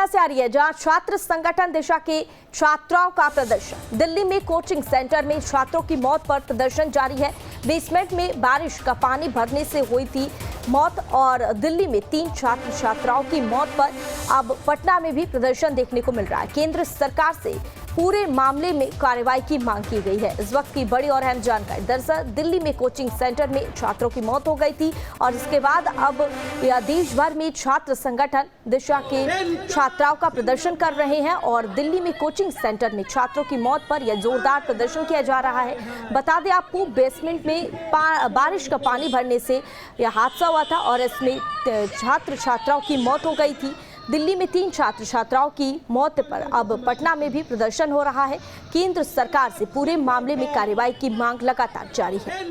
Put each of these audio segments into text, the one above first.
पटना से आ रही है, जहां छात्र संगठन दिशा के छात्राओं का प्रदर्शन। दिल्ली में कोचिंग सेंटर में छात्रों की मौत पर प्रदर्शन जारी है। बेसमेंट में बारिश का पानी भरने से हुई थी मौत और दिल्ली में 3 छात्र छात्राओं की मौत पर अब पटना में भी प्रदर्शन देखने को मिल रहा है। केंद्र सरकार से पूरे मामले में कार्रवाई की मांग की गई है। इस वक्त की बड़ी और अहम जानकारी। दरअसल दिल्ली में कोचिंग सेंटर में छात्रों की मौत हो गई थी और इसके बाद अब देश भर में छात्र संगठन दिशा के छात्राओं का प्रदर्शन कर रहे हैं और दिल्ली में कोचिंग सेंटर में छात्रों की मौत पर यह जोरदार प्रदर्शन किया जा रहा है। बता दें आपको, बेसमेंट में बारिश का पानी भरने से यह हादसा हुआ था और इसमें छात्र छात्राओं की मौत हो गई थी। दिल्ली में 3 छात्र छात्राओं की मौत पर अब पटना में भी प्रदर्शन हो रहा है। केंद्र सरकार से पूरे मामले में कार्रवाई की मांग लगातार जारी है।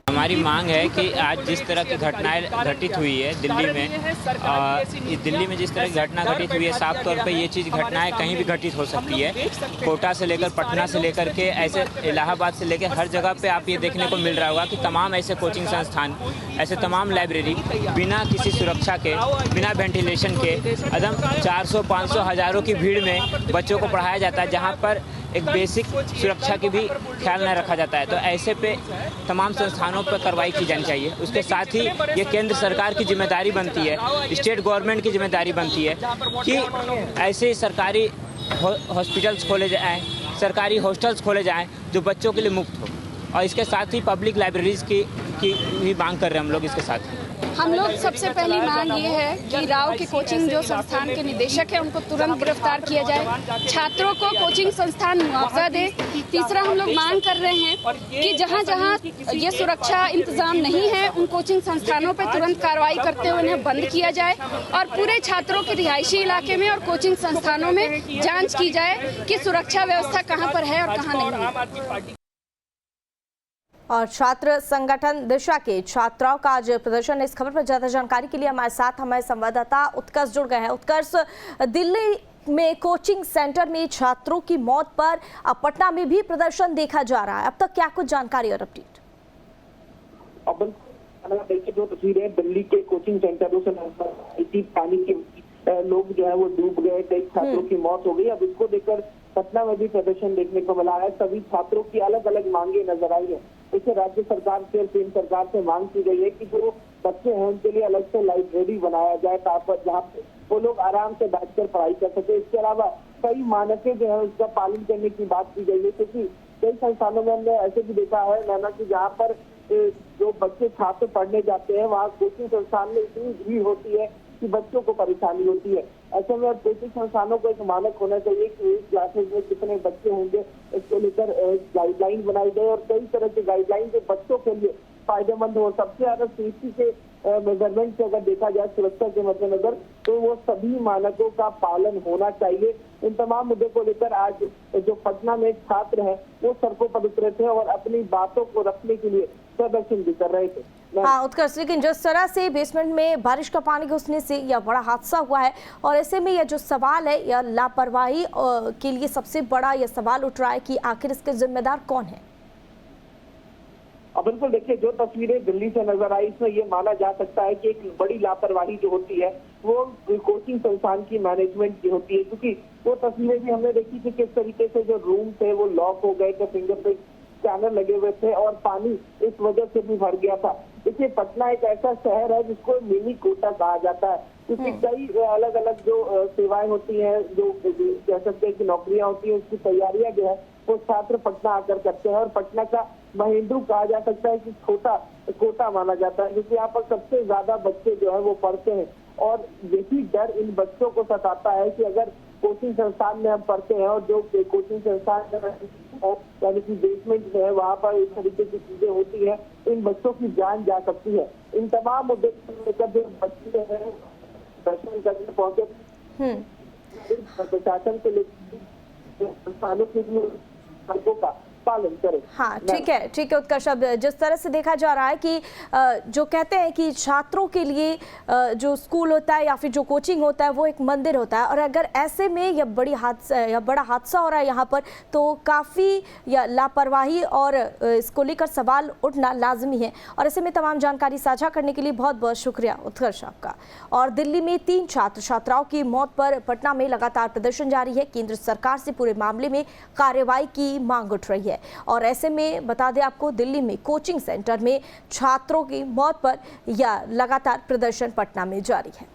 हमारी मांग है कि आज जिस तरह की घटनाएं घटित हुई है दिल्ली में जिस तरह की घटना घटित हुई है, साफ तौर पे ये चीज़ घटनाएं कहीं भी घटित हो सकती है। कोटा से लेकर पटना से लेकर के ऐसे इलाहाबाद से लेकर हर जगह पे आप ये देखने को मिल रहा होगा कि तमाम ऐसे कोचिंग संस्थान, ऐसे तमाम लाइब्रेरी बिना किसी सुरक्षा के, बिना वेंटिलेशन के एकदम 400-500 हज़ारों की भीड़ में बच्चों को पढ़ाया जाता है, जहाँ पर एक बेसिक सुरक्षा की भी ख्याल न रखा जाता है। तो ऐसे पे तमाम संस्थानों पर कार्रवाई की जानी चाहिए। उसके साथ ही ये केंद्र सरकार की जिम्मेदारी बनती है, स्टेट गवर्नमेंट की जिम्मेदारी बनती है कि ऐसे सरकारी हॉस्पिटल्स खोले जाएँ, सरकारी हॉस्टल्स खोले जाएँ जो बच्चों के लिए मुफ्त हो। और इसके साथ ही पब्लिक लाइब्रेरीज़ की भी मांग कर रहे हैं हम लोग। इसके साथ हम लोग सबसे पहली मांग ये है कि राव के कोचिंग जो संस्थान के निदेशक हैं उनको तुरंत गिरफ्तार किया जाए, छात्रों को कोचिंग संस्थान मुआवजा दे। तीसरा, हम लोग मांग कर रहे हैं कि जहां जहां ये सुरक्षा इंतजाम नहीं है उन कोचिंग संस्थानों पर तुरंत कार्रवाई करते हुए उन्हें बंद किया जाए और पूरे छात्रों के रिहायशी इलाके में और कोचिंग संस्थानों में जाँच की जाए कि सुरक्षा व्यवस्था कहाँ पर है और कहाँ नहीं है। और छात्र संगठन दिशा के छात्राओं का आज प्रदर्शन। इस खबर पर ज्यादा जानकारी के लिए हमारे साथ हमारे संवाददाता उत्कर्ष जुड़ गए हैं। उत्कर्ष, दिल्ली में कोचिंग सेंटर में छात्रों की मौत पर अब पटना में भी प्रदर्शन देखा जा रहा है। अब तक क्या कुछ जानकारी और अपडेट? अब देखिए, जो तस्वीरें दिल्ली के कोचिंग सेंटरों से पानी के लोग जो है वो डूब गए, कई छात्रों की मौत हो गई। अब इसको देखकर पटना में भी प्रदर्शन देखने को मिला है। सभी छात्रों की अलग अलग मांगे नजर आई है। इसे राज्य सरकार से और केंद्र सरकार से मांग की गई है कि जो बच्चे हैं उनके लिए अलग से लाइब्रेरी बनाया जाए, जहाँ पे वो लोग आराम से बैठकर पढ़ाई कर सके। इसके अलावा कई मानकें जो है उसका पालन करने की बात की गई है, क्योंकि कई संस्थानों में हमने ऐसे भी देखा है नैना की जहाँ पर जो बच्चे छात्र पढ़ने जाते हैं वहाँ कोचिंग संस्थान में इतनी भीड़ होती है कि बच्चों को परेशानी होती है। ऐसे में कोचिंग संस्थानों को एक मानक होना चाहिए कि एक क्लासेज में कितने बच्चे होंगे, इसको लेकर गाइडलाइन बनाई गई और कई तरह के गाइडलाइन जो बच्चों के लिए फायदेमंद हो। सबसे ज्यादा सेफ्टी के मेजरमेंट से अगर देखा जाए, सुरक्षा के मद्देनजर, तो वो सभी मानकों का पालन होना चाहिए। इन तमाम मुद्दों को लेकर आज जो पटना में छात्र हैं वो सड़कों पर उतरे थे और अपनी बातों को रखने के लिए प्रदर्शन भी कर रहे थे। हाँ उत्कर्ष, लेकिन जिस तरह से बेसमेंट में बारिश का पानी घुसने से यह बड़ा हादसा हुआ है और ऐसे में यह जो सवाल है, यह लापरवाही के लिए सबसे बड़ा यह सवाल उठ रहा है कि आखिर इसके जिम्मेदार कौन है? बिल्कुल, देखिए, जो तस्वीरें दिल्ली से नजर आई इसमें ये माना जा सकता है कि एक बड़ी लापरवाही जो होती है वो कोचिंग संस्थान की मैनेजमेंट की होती है, क्योंकि वो तस्वीरें भी हमने देखी थी किस तरीके से जो रूम थे वो लॉक हो गए थे, फिंगरप्रिंट स्कैनर लगे हुए थे और पानी इस वजह से भी भर गया था। देखिए, पटना एक ऐसा शहर है जिसको मिनी कोटा कहा जाता है, क्योंकि कई अलग अलग जो सेवाएं होती हैं, जो कह सकते हैं कि नौकरियां होती हैं, उसकी तैयारियां जो है वो छात्र पटना आकर करते हैं और पटना का महेंद्रू कहा जा सकता है कि छोटा कोटा माना जाता है, क्योंकि यहाँ पर सबसे ज्यादा बच्चे जो है वो पढ़ते हैं। और यही डर इन बच्चों को सताता है कि अगर कोचिंग संस्थान में हम पढ़ते हैं और जो कोचिंग संस्थान यानी कि बेसमेंट में है वहाँ पर इस तरीके की चीजें होती है, इन बच्चों की जान जा सकती है। इन तमाम मुद्दों को लेकर जो बच्चे हैं दर्शन करने पहुंचे, प्रशासन के लिए संस्थानों के लिए सड़कों का पालन करें। हाँ, ठीक है उत्कर्ष। अब जिस तरह से देखा जा रहा है कि जो कहते हैं कि छात्रों के लिए जो स्कूल होता है या फिर जो कोचिंग होता है वो एक मंदिर होता है, और अगर ऐसे में यह बड़ा हादसा हो रहा है यहाँ पर, तो काफ़ी लापरवाही और इसको लेकर सवाल उठना लाजमी है। और ऐसे में तमाम जानकारी साझा करने के लिए बहुत बहुत शुक्रिया उत्कर्ष आपका। और दिल्ली में 3 छात्र छात्राओं की मौत पर पटना में लगातार प्रदर्शन जारी है। केंद्र सरकार से पूरे मामले में कार्रवाई की मांग उठ रही है। और ऐसे में बता दें आपको, दिल्ली में कोचिंग सेंटर में छात्रों की मौत पर यह लगातार प्रदर्शन पटना में जारी है।